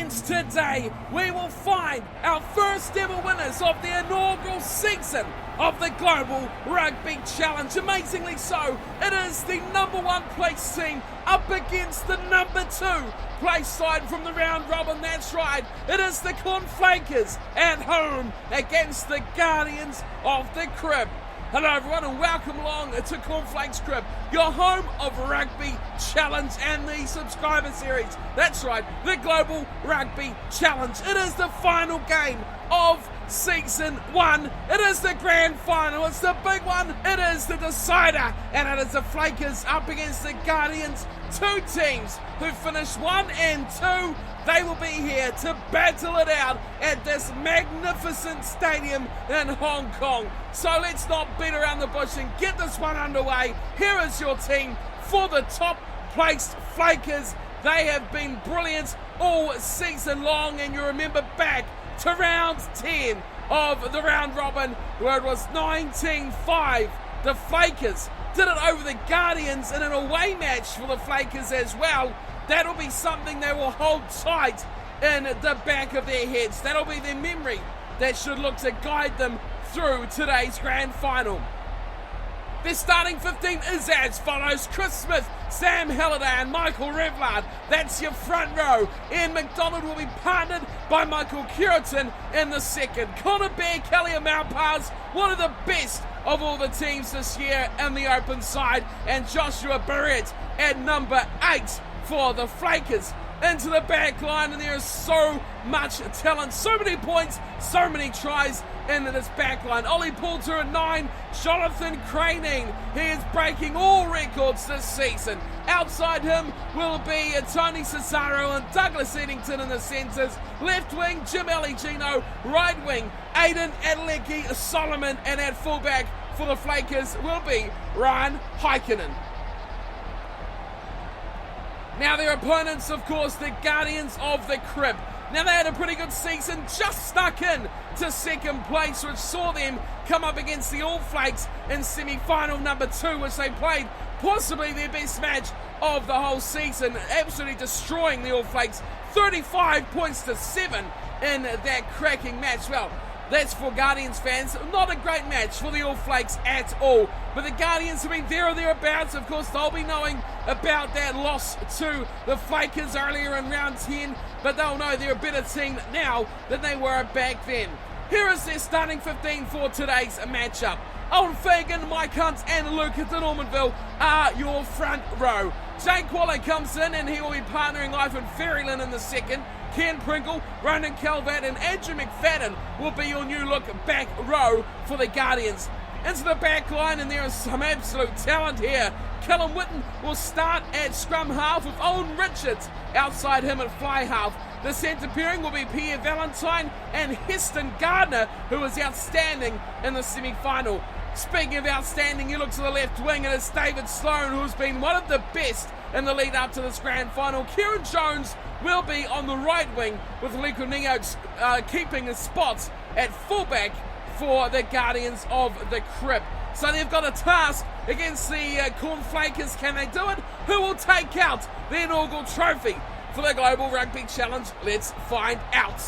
Hence today we will find our first ever winners of the inaugural season of the Global Rugby Challenge. Amazingly so, it is the number 1 place team up against the number 2 place side from the round robin. That's right, it is the Flakers at home against the Guardians of the Crib. Hello everyone and welcome along to Cornflakes Crib, your home of Rugby Challenge and the subscriber series. That's right, the Global Rugby Challenge. It is the final game of Season 1. It is the grand final. It's the big one. It is the decider. And it is the Flakers up against the Guardians. 2 teams who finished 1 and 2. They will be here to battle it out at this magnificent stadium in Hong Kong. So let's not beat around the bush and get this one underway. Here is your team for the top placed Flakers. They have been brilliant all season long, and you remember back to round 10 of the round robin where it was 19-5. The Flakers did it over the Guardians in an away match for the Flakers as well. That'll be something they will hold tight in the back of their heads. That'll be their memory that should look to guide them through today's grand final. Their starting 15 is as follows: Chris Smith, Sam Halliday and Michael Revlard. That's your front row. Ian McDonald will be partnered by Michael Curitin in the second. Connor Bear, Kelly Maupas, one of the best of all the teams this year in the open side, and Joshua Barrett at number 8 for the Flakers. Into the back line, and there is so much talent, so many points, so many tries in this back line. Ollie Poulter at 9, Jonathan Craneen, he is breaking all records this season. Outside him will be Tony Cesaro and Douglas Eddington in the centres. Left wing, Jim Eligino. Right wing, Aidan Adeleke Solomon, and at fullback for the Flakers will be Ryan Heikkinen. Now their opponents, of course, the Guardians of the Crib. Now they had a pretty good season, just stuck in to second place, which saw them come up against the All Flakes in semi-final number 2, which they played possibly their best match of the whole season, absolutely destroying the All Flakes 35 points to 7 in that cracking match. Well, that's for Guardians fans, not a great match for the All Flakes at all. But the Guardians have been there or thereabouts. Of course, they'll be knowing about that loss to the Flakers earlier in round 10, but they'll know they're a better team now than they were back then. Here is their starting 15 for today's matchup. Owen Fagan, Mike Hunt and Luke de Normanville are your front row. Jake Waller comes in and he will be partnering Ivan Ferryland in the second. Ken Pringle, Ronan Calvat and Andrew McFadden will be your new look back row for the Guardians. Into the back line, and there is some absolute talent here. Callum Whitten will start at scrum half with Owen Richards outside him at fly half. The centre pairing will be Pierre Valentine and Heston Gardner, who was outstanding in the semi-final. Speaking of outstanding, you look to the left wing and it's David Sloan, who's been one of the best in the lead up to this grand final. Kieran Jones will be on the right wing with Lico Neox keeping the spots at fullback for the Guardians of the Crib. So they've got a task against the Cornflakers. Can they do it? Who will take out the inaugural trophy for the Global Rugby Challenge? Let's find out.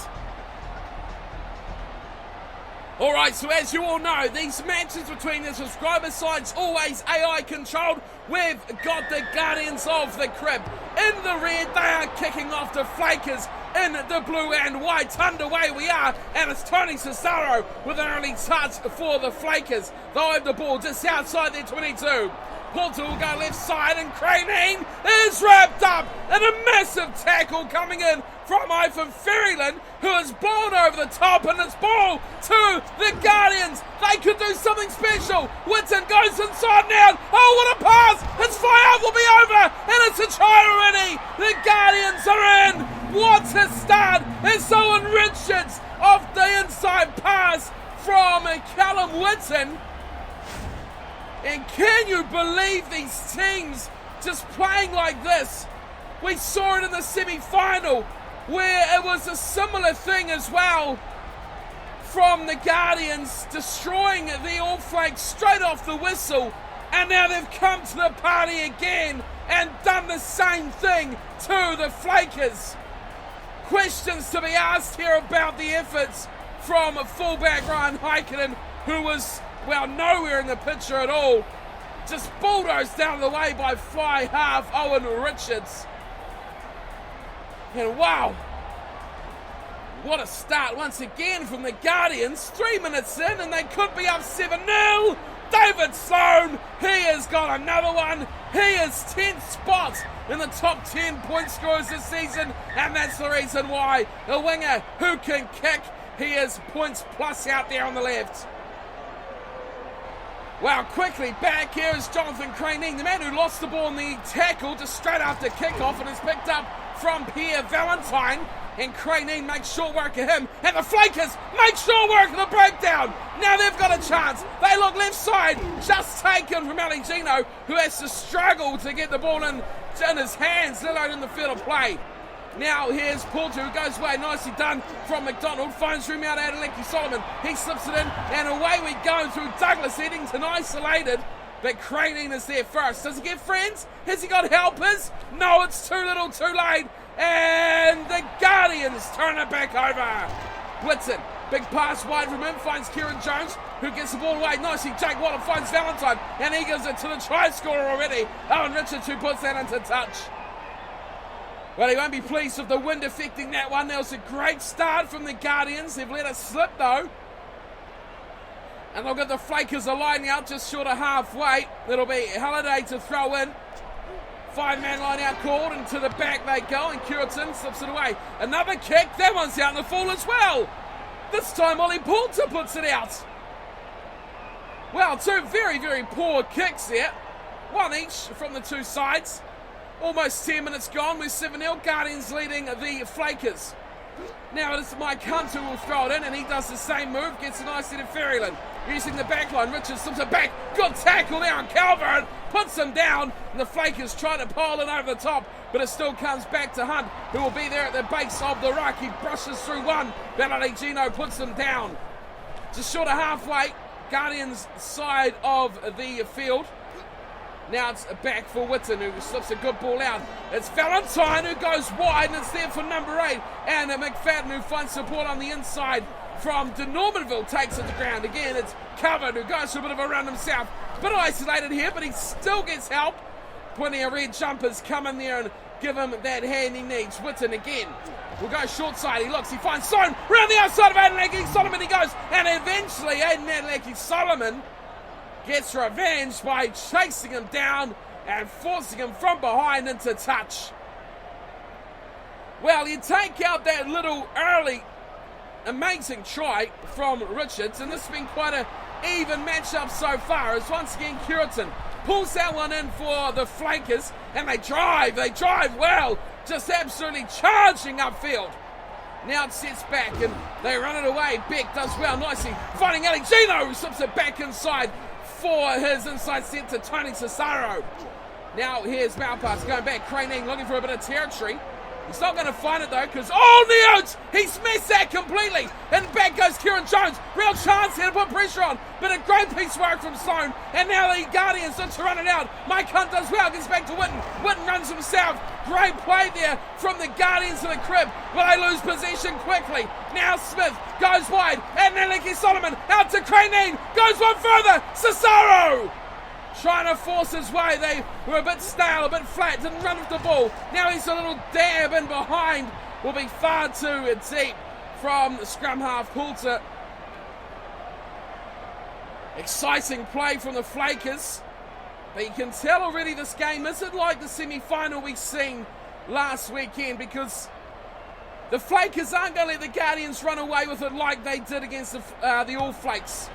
Alright, so as you all know, these matches between the subscriber sides always AI controlled. We've got the Guardians of the Crib in the red. They are kicking off the Flakers in the blue and white. Underway we are, and it's Tony Cesaro with an early touch for the Flakers. They'll have the ball just outside their 22. Poulter will go left side, and Craneen is wrapped up in a massive tackle coming in from Ivan Ferryland, who has blown over the top, and it's ball to the Guardians. They could do something special. Whitten goes inside now. Oh, what a pass! His fly-out will be over, and it's a try already. The Guardians are in. What a start! It's Owen Richards off the inside pass from Callum Whitten. And can you believe these teams just playing like this? We saw it in the semi-final where it was a similar thing as well, from the Guardians destroying the All Flakes straight off the whistle, and now they've come to the party again and done the same thing to the Flakers. questions to be asked here about the efforts from fullback Ryan Heikkinen, who was, well, nowhere in the picture at all. Just bulldozed down the way by fly half Owen Richards. And wow, what a start once again from the Guardians. 3 minutes in and they could be up 7-0. David Sloan, he has got another one. He is 10th spot in the top 10 point scorers this season, and that's the reason why. A winger who can kick. He is points plus out there on the left. Wow, quickly back here is Jonathan Craneen, the man who lost the ball in the tackle just straight after kickoff, and is picked up from Pierre Valentine. And Craneen makes short work of him, and the Flakers make short work of the breakdown. Now they've got a chance. They look left side, just taken from Ali Gino, who has to struggle to get the ball in his hands, let alone in the field of play. Now here's Poulter, who goes away, nicely done from McDonald, finds room out Adeleke Solomon. He slips it in, and away we go through Douglas Eddington, isolated. But Craneen is there first. Does he get friends? Has he got helpers? No, it's too little, too late. And the Guardians turn it back over. Blitzen, big pass wide from him, finds Kieran Jones, who gets the ball away nicely. Jake Waller finds Valentine, and he gives it to the try scorer already. Owen Richards, who puts that into touch. Well, he won't be pleased with the wind affecting that one. That was a great start from the Guardians. They've let it slip, though. And they'll get the Flakers a line out just short of halfway. It'll be Halliday to throw in. 5-man line out called, and to the back they go, and Curitan slips it away. Another kick, that one's out in the full as well. This time Ollie Poulter puts it out. Well, two very, very poor kicks there. One each from the two sides. Almost 10 minutes gone with 7-0. Guardians leading the Flakers. Now it is Mike Hunt who will throw it in, and he does the same move, gets a nice hit of Ferryland. Using the back line, Richards slips it back. Good tackle now, and Calvert puts him down. And the Flakers try to pile it over the top, but it still comes back to Hunt, who will be there at the base of the ruck. He brushes through one. Gino puts him down. Just short of halfway, Guardians side of the field. Now it's back for Whitton, who slips a good ball out. It's Valentine who goes wide, and it's there for number 8. And McFadden, who finds support on the inside from De Normanville, takes it to ground. Again, it's Covered, who goes for a bit of a run himself. Bit isolated here, but he still gets help. Plenty of red jumpers come in there and give him that hand he needs. Whitton again will go short side. He looks, he finds Sloan around the outside of Adeleke Solomon. He goes, and eventually Adeleke Solomon gets revenge by chasing him down and forcing him from behind into touch. Well, you take out that little early amazing try from Richards, and this has been quite an even matchup so far, as once again Curitan pulls that one in for the Flakers, and they drive well, just absolutely charging upfield. Now it sets back and they run it away. Beck does well nicely, finding Ali Gino, who slips it back inside for his inside set to Tony Cesaro. Now here's Malpass going back, Craneen looking for a bit of territory. He's not going to find it though, because Neotes, he's missed that completely. And back goes Kieran Jones. Real chance here to put pressure on, but a great piece of work from Sloan. And now the Guardians look to run it out. Mike Hunt does well, gets back to Whitten. Whitten runs himself. Great play there from the Guardians to the crib, but they lose possession quickly. Now Smith goes wide, and Adeleke Solomon out to Craneen. Goes one further, Cesaro! Trying to force his way. They were a bit stale, a bit flat, didn't run with the ball. Now he's a little dab in behind. Will be far too deep from the scrum half Poulter. Exciting play from the Flakers. But you can tell already this game isn't like the semi-final we've seen last weekend, because the Flakers aren't going to let the Guardians run away with it like they did against the All Flakes.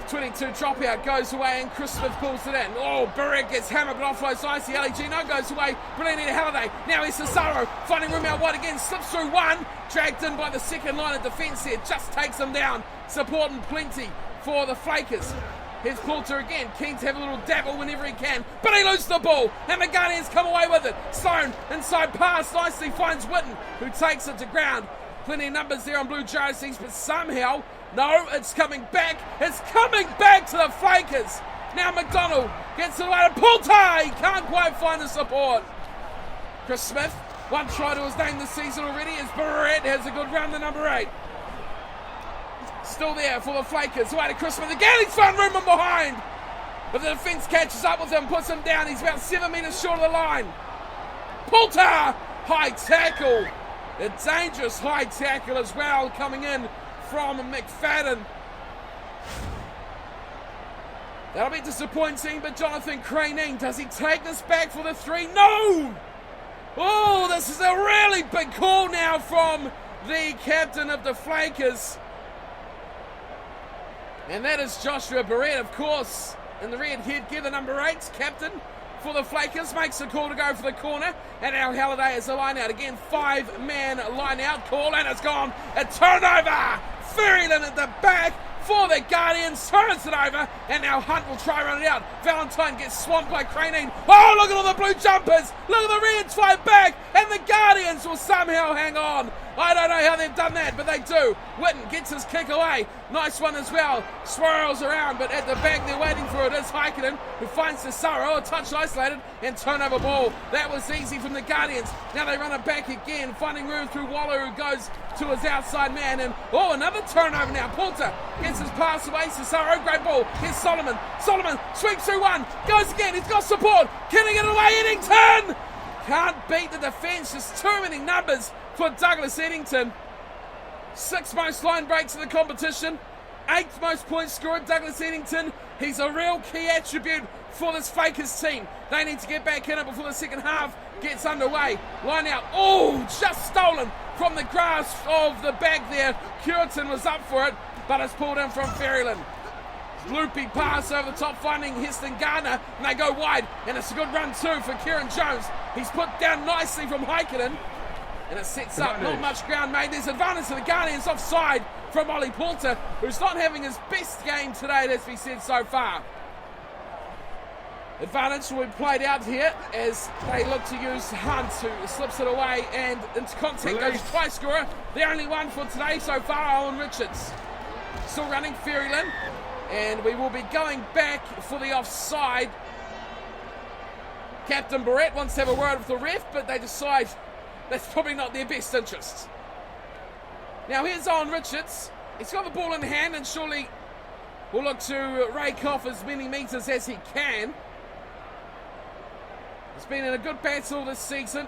22 dropout goes away, and Chris Smith pulls it in. Burrick gets hammered but offloads nicely. Ali Gino goes away. Brilliant to Halliday. Now he's Cesaro finding room out wide again. Slips through one. Dragged in by the second line of defence here. Just takes him down. Support and plenty for the Flakers. Here's Poulter again. Keen to have a little dabble whenever he can. But he loses the ball. And the Guardians come away with it. Sloan inside pass nicely finds Whitten, who takes it to ground. Plenty of numbers there on blue jerseys, but somehow, no, it's coming back. It's coming back to the Flakers. Now McDonald gets it away to Poulter. He can't quite find the support. Chris Smith One try to his name this season already as Barrett has a good run, the number 8. Still there for the Flakers. Away to Christmas again. He's found room in behind. But the defence catches up with him, puts him down. He's about 7 metres short of the line. Poulter! High tackle. A dangerous high tackle as well coming in from McFadden. That'll be disappointing, but Jonathan Craneen, does he take this back for the 3? No! Oh, this is a really big call now from the captain of the Flakers. And that is Joshua Barrett, of course, in the red headgear, the number 8, captain for the Flakers, makes the call to go for the corner. And Al Halliday is a line out. Again, 5-man line out call, and it's gone. A turnover! Ferryland at the back for the Guardians, turns it over, and now Hunt will try run it out. Valentine gets swamped by Craneen. Oh, look at all the blue jumpers! Look at the Reds fight back, and the Guardians will somehow hang on. I don't know how they've done that, but they do. Witten gets his kick away. Nice one as well. Swirls around, but at the back they're waiting for it. It's Heikkinen who finds Cesaro. A touch isolated and turnover ball. That was easy from the Guardians. Now they run it back again, finding room through Waller, who goes to his outside man. And another turnover now. Poulter gets his pass away. Cesaro, great ball. Here's Solomon. Solomon sweeps through one. Goes again. He's got support. Can he get it away? Eddington! Can't beat the defence. Just too many numbers for Douglas Eddington. 6th most line breaks in the competition. 8th most points scored, Douglas Eddington. He's a real key attribute for this Flakers team. They need to get back in it before the second half gets underway. Line out. Oh, just stolen from the grasp of the back there. Curtin was up for it, but it's pulled in from Ferryland. Loopy pass over the top, finding Heston Gardner, and they go wide. And it's a good run too for Kieran Jones. He's put down nicely from Heikkinen. And it sets up, not much ground made. There's advantage to the Guardians, offside from Ollie Poulter, who's not having his best game today, as we said so far. Advantage will be played out here as they look to use Hunt, who slips it away, and into contact goes try scorer. The only one for today so far, Owen Richards. Still running Ferryland, and we will be going back for the offside. Captain Barrett wants to have a word with the ref, but they decide that's probably not their best interest. Now here's Owen Richards. He's got the ball in hand and surely will look to rake off as many metres as he can. He's been in a good battle this season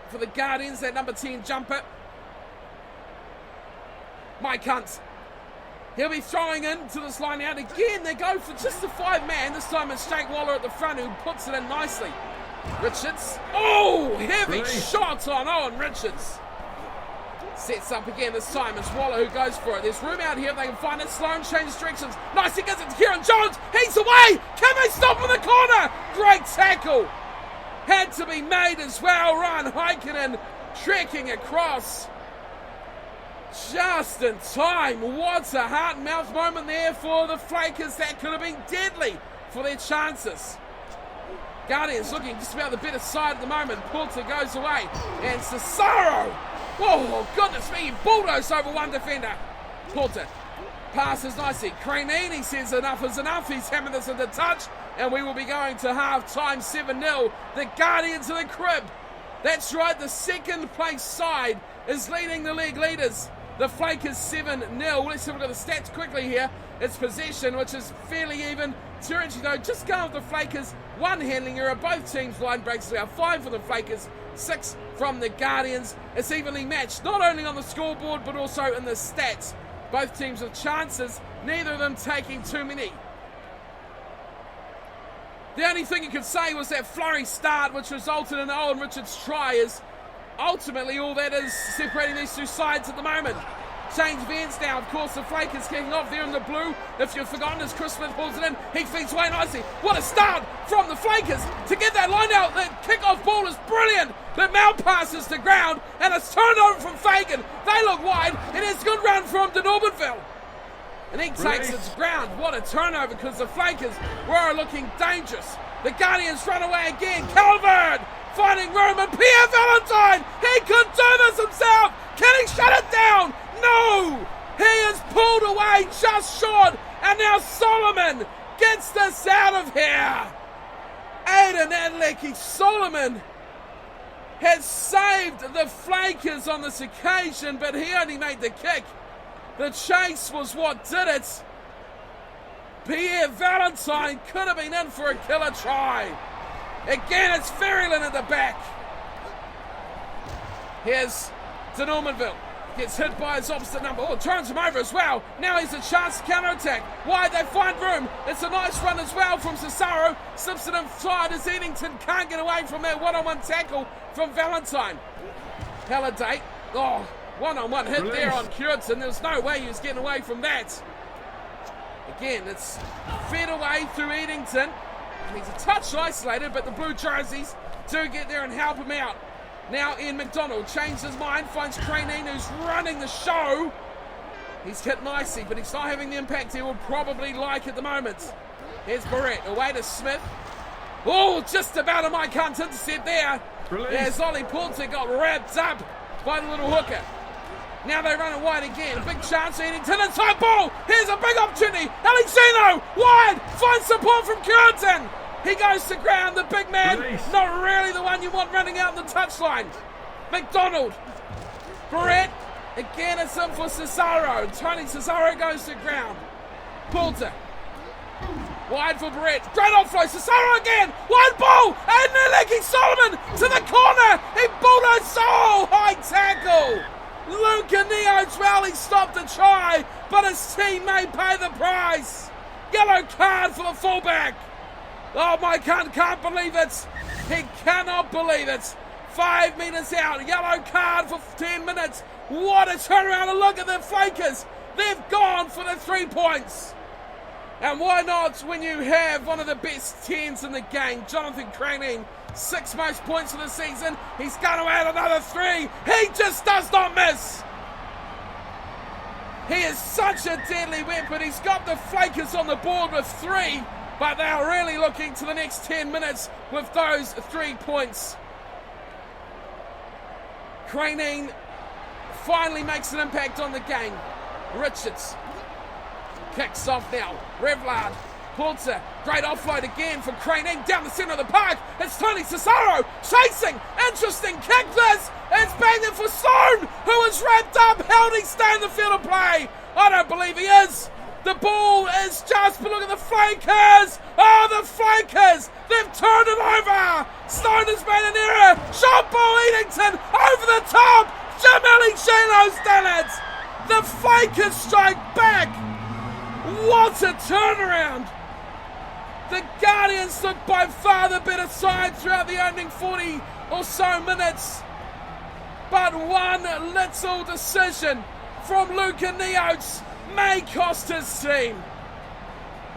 for the Guardians, that number 10 jumper. Mike Hunt. He'll be throwing into this line out again. They go for just a 5-man. This time it's Jake Waller at the front who puts it in nicely. Richards. Oh, heavy shot on Owen Richards. Sets up again this time. It's Waller who goes for it. There's room out here if they can find it. Sloan changes directions. Nice, he gets it to Kieran Jones. He's away. Can they stop in the corner? Great tackle. Had to be made as well. Ryan Heikkinen trekking across. Just in time. What a heart and mouth moment there for the Flakers. That could have been deadly for their chances. Guardians looking just about the better side at the moment. Poulter goes away. And Cesaro. Oh, goodness me. He bulldozed over one defender. Poulter passes nicely. Craneen, he says enough is enough. He's hammered this into touch. And we will be going to half-time 7-0. The Guardians of the crib. That's right, the second place side is leading the league leaders. The Flakers 7-0. Let's have a look at the stats quickly here. It's possession, which is fairly even. Territory, though, just going with the Flakers. 1 handling error. Both teams' line breaks about 5 for the Flakers, 6 from the Guardians. It's evenly matched, not only on the scoreboard, but also in the stats. Both teams with chances, neither of them taking too many. The only thing you could say was that flurry start, which resulted in Owen Richards' try, is ultimately all that is separating these two sides at the moment. Change of ends now, of course, the Flakers kicking off there in the blue. If you've forgotten, as Chris Smith pulls it in, he feeds away nicely. What a start from the Flakers to get that line out. That kickoff ball is brilliant. The mount passes to ground, and it's turned over from Fagan. They look wide, and it's a good run from de Normanville. And he takes it to ground. What a turnover, because the Flakers were looking dangerous. The Guardians run away again. Calvert finding room, and Pierre Valentine, he could do this himself. Can he shut it down? No! He is pulled away just short, and now Solomon gets this out of here. Aiden Adlecki Solomon has saved the Flakers on this occasion, but he only made the kick. The chase was what did it. Pierre Valentine could have been in for a killer try. Again, it's Ferryland at the back. Here's de Normanville. Gets hit by his opposite number. Oh, turns him over as well. Now he's a chance to counter-attack. Wide, they find room. It's a nice run as well from Cesaro. Slips it inside as Eddington can't get away from that one-on-one tackle from Valentine. Halliday. Oh, one-on-one hit there on Curtin. There's no way he was getting away from that. Again, it's fed away through Eddington. And he's a touch isolated, but the blue jerseys do get there and help him out. Now Ian McDonald changed his mind, finds Craneen, who's running the show. He's hit nicely, but he's not having the impact he would probably like at the moment. Here's Barrett, away to Smith. Oh, just about a Mike Hunt intercept there. As Ollie Porter got wrapped up by the little hooker. Now they run it wide again. Big chance for Eddington. Inside ball. Here's a big opportunity. Alexino wide. Finds support from Curtin. He goes to ground. The big man. Not really the one you want running out the touchline. McDonald. Barrett. Again, it's in for Cesaro. Tony Cesaro goes to ground. Porter. Wide for Barrett. Great offload. Cesaro again. Wide ball. And Naleki Solomon to the corner. He bulldozed. Oh, high tackle. Luca Neo's rally stopped a try, but his team may pay the price. Yellow card for the fullback. Oh, Mike Hunt can't believe it. He cannot believe it. 5 minutes out. Yellow card for 10 minutes. What a turnaround. And look at the Flakers. They've gone for the 3 points. And why not when you have one of the best 10s in the game, Jonathan Craneen. 6 most points of the season. He's going to add another 3. He just does not miss. He is such a deadly weapon. He's got the Flakers on the board with 3, but they are really looking to the next 10 minutes with those 3 points. Craneen finally makes an impact on the game. Richards kicks off now. Revlard. Porter, great offload again from Craneen down the centre of the park. It's Tony Cesaro chasing. Interesting kick this. It's banged in for Stone, who is wrapped up. How did he stay in the field of play? I don't believe he is. The ball is just, but look at the Flakers. Oh, the Flakers. They've turned it over. Stone has made an error. Shot ball Eddington over the top. Jameli Chino's done it. The Flakers strike back. What a turnaround. The Guardians look by far the better side throughout the opening 40 or so minutes. But one little decision from Luca Neots may cost his team.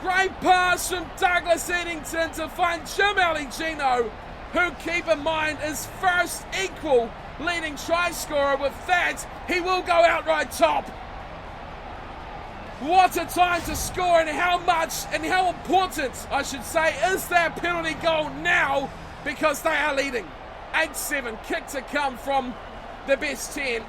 Great pass from Douglas Eddington to find Jim Aligino, who, keep in mind, is first equal leading try scorer. With that, he will go outright top. What a time to score, and how much and how important, I should say, is that penalty goal now, because they are leading. 8-7, kick to come from the best 10.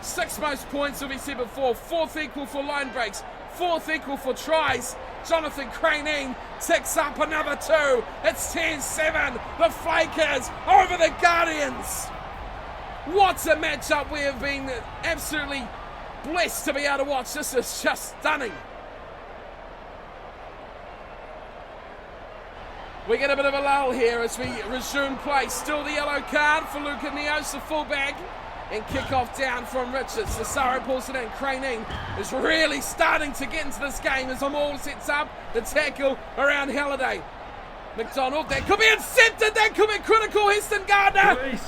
6 most points, as we said before. 4th equal for line breaks. 4th equal for tries. Jonathan Craneen ticks up another 2. It's 10-7. The Flakers over the Guardians. What a matchup. We have been absolutely blessed to be able to watch. This is just stunning. We get a bit of a lull here as we resume play. Still the yellow card for Luca Neos, the fullback. And kickoff down from Richards. Cesaro pulls it in. Craneen is really starting to get into this game as Amal sets up the tackle around Halliday. McDonald, that could be intercepted. That could be critical. Heston Gardner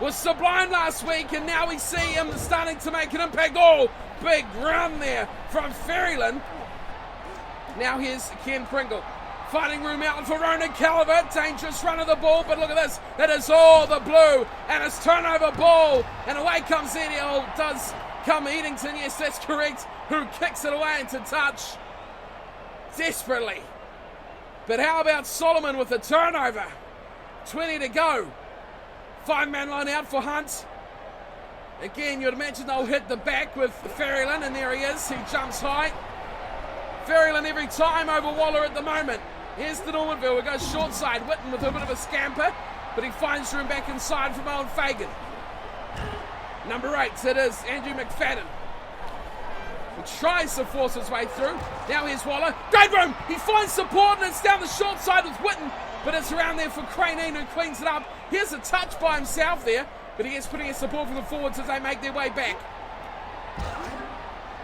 was sublime last week, and now we see him starting to make an impact. Oh, big run there from Ferryland. Now here's Ken Pringle. Finding room out for Ronan Calvert. Dangerous run of the ball, but look at this. It is all the blue, and it's turnover ball. And away comes Eddie. Oh, does come Eddington. Yes, that's correct. Who kicks it away into touch desperately. But how about Solomon with the turnover? 20 to go. 5-man line out for Hunt. Again, you'd imagine they'll hit the back with Ferryland, and there he is. He jumps high. Ferryland every time over Waller at the moment. Here's the Normanville. It goes short side. Witten with a bit of a scamper. but he finds room back inside from Owen Fagan. Number 8, it is Andrew McFadden, who tries to force his way through. Now here's Waller. Great room. He finds support, and it's down the short side with Witten, but it's around there for Craneen, who cleans it up. Here's a touch by himself there, but he is putting his support from the forwards as they make their way back.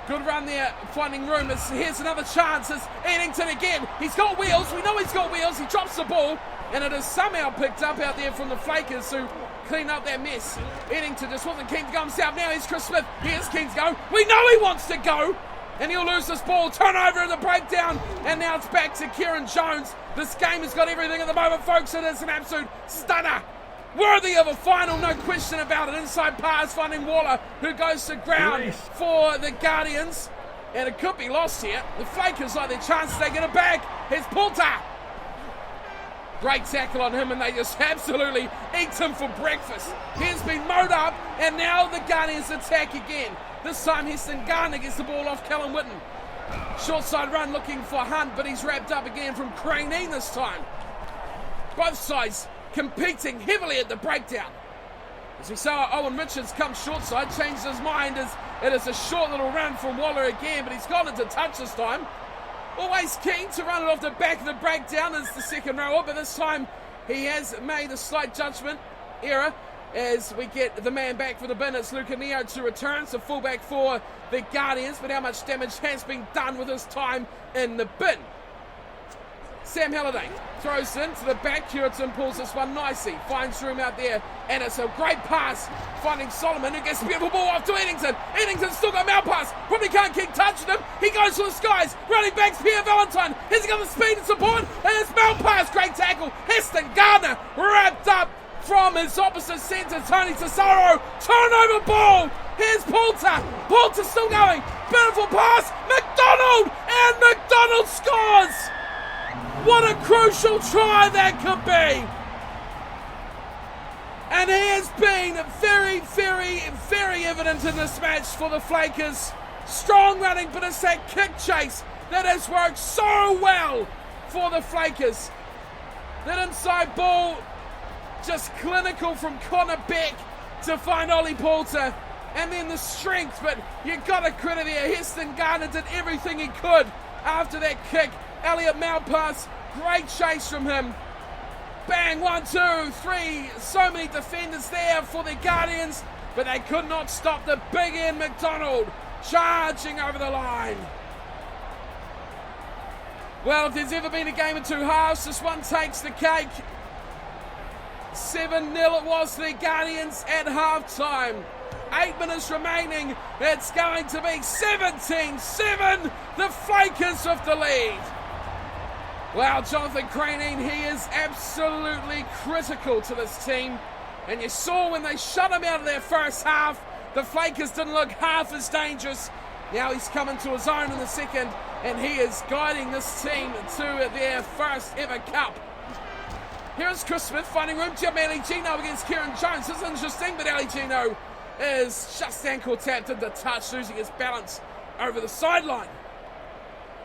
Good run there, finding room. Here's another chance. It's Eddington again. He's got wheels. We know he's got wheels. He drops the ball, and it is somehow picked up out there from the Flakers, who clean up that mess. Eddington just wasn't keen to go himself. Now here's Chris Smith. Here's keen to go. We know he wants to go, and he'll lose this ball. Turnover in the breakdown, and now it's back to Kieran Jones. This game has got everything at the moment, folks. It is an absolute stunner. Worthy of a final, no question about it. Inside pass, finding Waller, who goes to ground for the Guardians. And it could be lost here. The Flakers like their chances, they get it back. Here's Poulter. Great tackle on him, and they just absolutely eat him for breakfast. He's been mowed up, and now the Guardians attack again. This time Heston Garner gets the ball off Callum Witten. Short side run looking for Hunt, but he's wrapped up again from Craneen this time. Both sides competing heavily at the breakdown. As we saw Owen Richards come short side, changed his mind as it is a short little run from Waller again, but he's got it to touch this time. Always keen to run it off the back of the breakdown as the second rower, but this time he has made a slight judgment error as we get the man back for the bin. It's Luca Neo to return, so fullback for the Guardians, but how much damage has been done with his time in the bin? Sam Halliday throws into the back. Curitan pulls this one nicely, finds room out there, and it's a great pass, finding Solomon, who gets the beautiful ball off to Eddington. Eddington's still got Malpass, probably can't keep touching him. He goes for the skies, running back's Pierre Valentine. Has he got the speed and support? And it's Malpass, great tackle. Heston Gardner wrapped up from his opposite centre, Tony Tesoro. Turnover ball. Here's Poulter. Poulter still going. Beautiful pass. McDonald, and McDonald scores. What a crucial try that could be. And he has been very, very, very evident in this match for the Flakers. Strong running, but it's that kick chase that has worked so well for the Flakers. That inside ball, just clinical from Connor Beck to find Ollie Poulter. And then the strength, but you've got to credit here. Heston Gardner did everything he could after that kick. Elliot Malpass, great chase from him. Bang, 1, 2, 3. So many defenders there for the Guardians, but they could not stop the big Ian McDonald charging over the line. Well, if there's ever been a game of two halves, this one takes the cake. 7-0 it was to the Guardians at halftime. 8 minutes remaining. It's going to be 17-7. The Flakers with the lead. Wow, Jonathan Craneen, he is absolutely critical to this team. And you saw when they shut him out of their first half, the Flakers didn't look half as dangerous. Now he's coming to his own in the second, and he is guiding this team to their first ever cup. Here's Chris Smith finding room. Jim Ali Gino against Kieran Jones. This is interesting, but Ali Gino is just ankle tapped into touch, losing his balance over the sideline.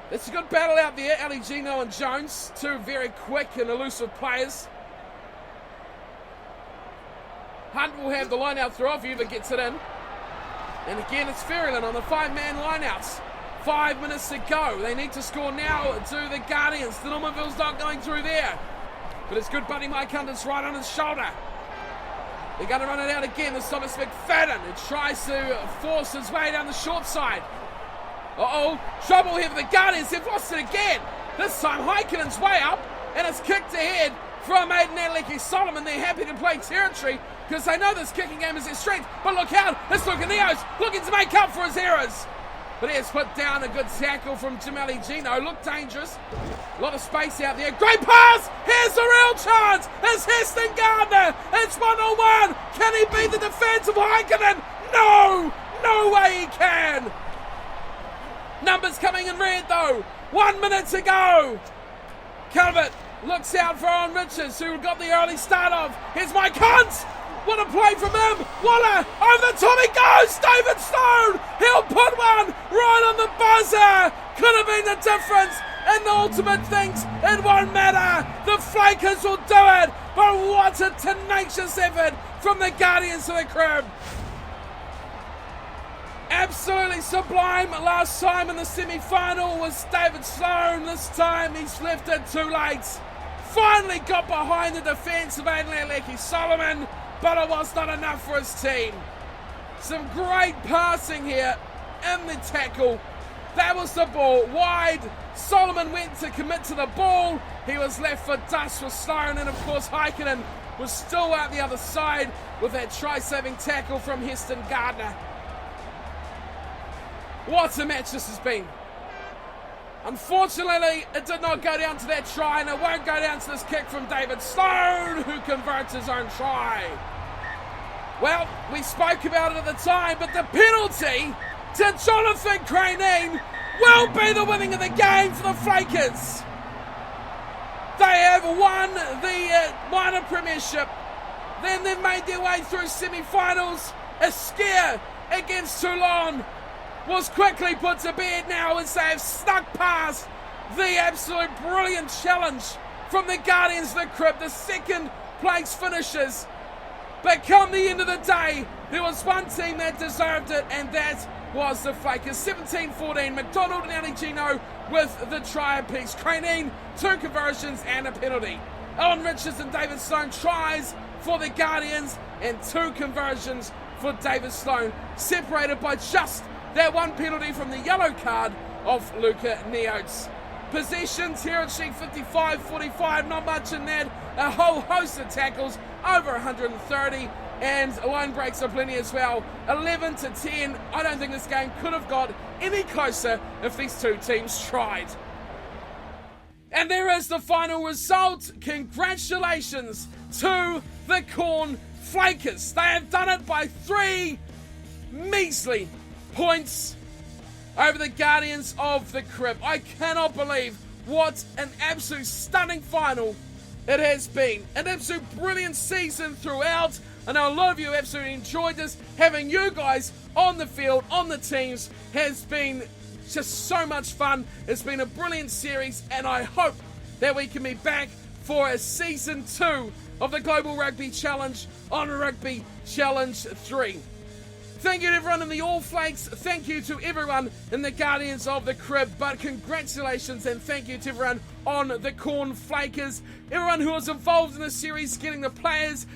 It's a good battle out there, Ali Gino and Jones, two very quick and elusive players. Hunt will have the line out throw if he ever gets it in. And again, it's Ferryland on the 5-man lineouts. 5 minutes to go. They need to score now to the Guardians. The Normanville's not going through there. But it's good buddy Mike Hunter's right on his shoulder. They're going to run it out again. This time it's McFadden who tries to force his way down the short side. Uh-oh, trouble here for the Guardians. They've lost it again. This time Heikkinen's way up, and it's kicked ahead from Aiden Adeleke Solomon. They're happy to play territory because they know this kicking game is their strength. But look out, it's Luca Neo's looking to make up for his errors. But he has put down a good tackle from Jamali Gino. Looked dangerous. A lot of space out there. Great pass! Here's the real chance! It's Heston Gardner! It's 1-on-1! Can he beat the defense of Heikkinen? No! No way he can! Numbers coming in red though. 1 minute to go. Calvert looks out for Owen Richards, who got the early start off. Here's Mike Hunt. What a play from him. Waller over the top he goes. David Stone. He'll put one right on the buzzer. Could have been the difference. And the ultimate things, it won't matter. The Flakers will do it. But what a tenacious effort from the Guardians of the Crib. Absolutely sublime. Last time in the semi-final was David Sloan. This time he's left it too late. Finally got behind the defence of Adeleke Solomon, but it was not enough for his team. Some great passing here in the tackle. That was the ball wide. Solomon went to commit to the ball. He was left for dust for Sloan, and of course Heikkinen was still out the other side with that try-saving tackle from Heston Gardner. What a match this has been. Unfortunately, it did not go down to that try, and it won't go down to this kick from David Sloan, who converts his own try. Well, we spoke about it at the time, but the penalty to Jonathan Craneen will be the winning of the game for the Flakers. They have won the minor premiership. Then they made their way through semi-finals. A scare against Toulon was quickly put to bed now as they have snuck past the absolute brilliant challenge from the Guardians of the Crib. The second place finishers. But come the end of the day, there was one team that deserved it, and that was the Flakers. 17-14, McDonald and Ali Gino with the try apiece. Craneen, 2 conversions and a penalty. Owen Richards and David Sloan tries for the Guardians, and 2 conversions for David Sloan, separated by just that one penalty from the yellow card of Luca Neotes. Possessions here at sheet 55-45, not much in that. A whole host of tackles, over 130, and line breaks are plenty as well. 11-10. I don't think this game could have got any closer if these two teams tried. And there is the final result. Congratulations to the Corn Flakers. They have done it by 3 measly points over the Guardians of the Crib. I cannot believe what an absolute stunning final it has been. An absolute brilliant season throughout. I know a lot of you absolutely enjoyed this. Having you guys on the field, on the teams, has been just so much fun. It's been a brilliant series, and I hope that we can be back for a season 2 of the Global Rugby Challenge on Rugby Challenge 3. Thank you to everyone in the All Flakes. Thank you to everyone in the Guardians of the Crib. But congratulations and thank you to everyone on the Corn Flakers. Everyone who was involved in the series, getting the players,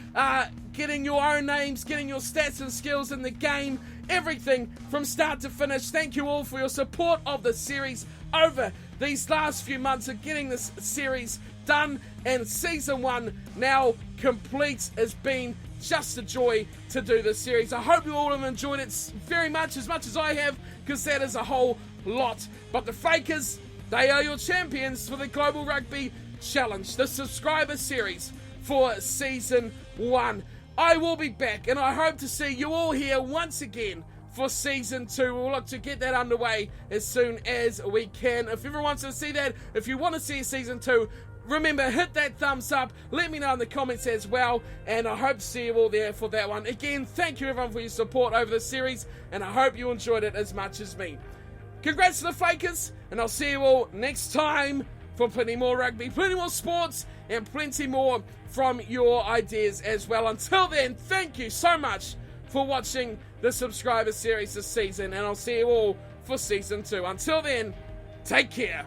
getting your own names, getting your stats and skills in the game. Everything from start to finish. Thank you all for your support of the series over these last few months of getting this series done. And season 1 now complete has been just a joy to do this series. I hope you all have enjoyed it very much as I have, because that is a whole lot. But the Flakers, they are your champions for the Global Rugby Challenge, the subscriber series for season 1. I will be back, and I hope to see you all here once again for season 2. We'll look to get that underway as soon as we can. If everyone wants to see that, if you want to see season 2, remember, hit that thumbs up. Let me know in the comments as well. And I hope to see you all there for that one. Again, thank you everyone for your support over the series. And I hope you enjoyed it as much as me. Congrats to the Flakers. And I'll see you all next time for plenty more rugby, plenty more sports, and plenty more from your ideas as well. Until then, thank you so much for watching the subscriber series this season. And I'll see you all for season 2. Until then, take care.